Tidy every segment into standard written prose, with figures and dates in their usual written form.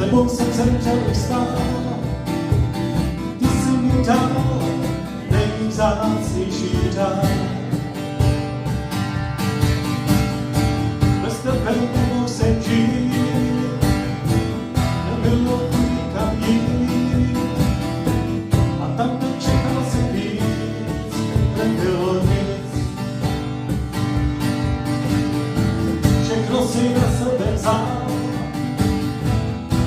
tebou jsem zemřel i stál. Ty jsi mi dal nejvzácnější dar. Bez tebe nemohl jsem žít, nebylo nikam jít. A tam, kde čekal jsem víc, nebylo nic. Všechno si na sebe vzal,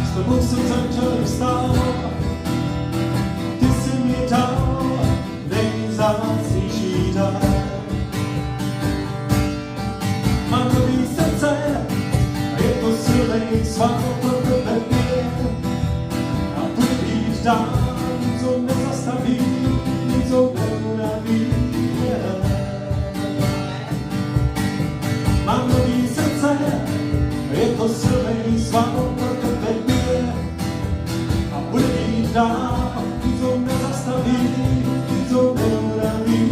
s tebou jsem začal i vstál. Ty jsi mi dal nejvzácnější dar. Mám nový srdce a je to silnej svál pro tebe mě. A bude být dál, nic ho nezastaví, nic ho neunaví. Mám nový srdce a je to silnej svál pro tebe mě. A bude být dál, nic ho nezastaví, nic ho neunaví.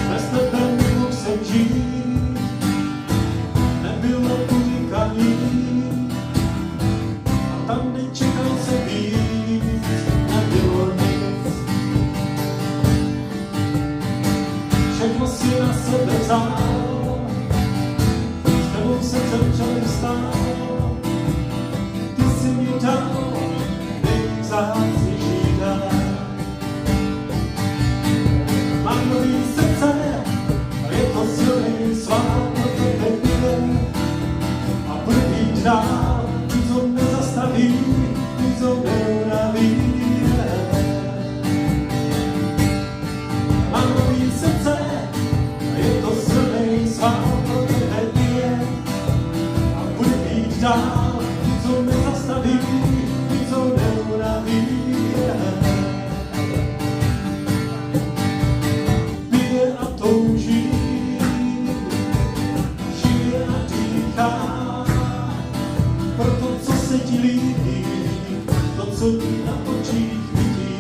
Bez tebe nemohl jsem žít, nebylo tu nikam jít. A tam, kde čekal jsem víc, nebylo nic. Všechno si na sebe vzal, s tebou jsem začal i stát. Ty jsi mi dal nejvzácnější dar. Mám nový srdce a je to silný svál pro tebe mě. A bude být dál, nic ho nezastaví, nic ho neunaví. Mám nový srdce a je to silný svál pro tebe mě. A bude být dál, nic ho nezastaví, nic ho neunaví. Pije a touží, žije a dýchá pro to, co se ti líbí, to, co ti na očích vidí.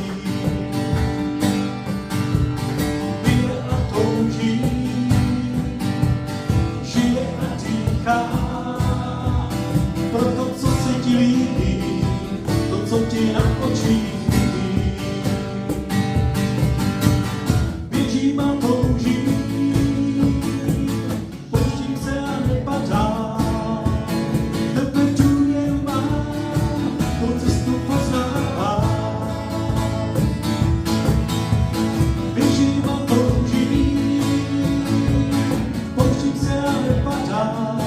Pije a touží, žije a dýchá pro to, co se ti líbí, to, co ti na očích vidí. Běžím a toužím, pouštím se a nepadám. Tebe důvěru mám, tvou cestu poznávám. Běžím a toužím, pouštím se a nepadám.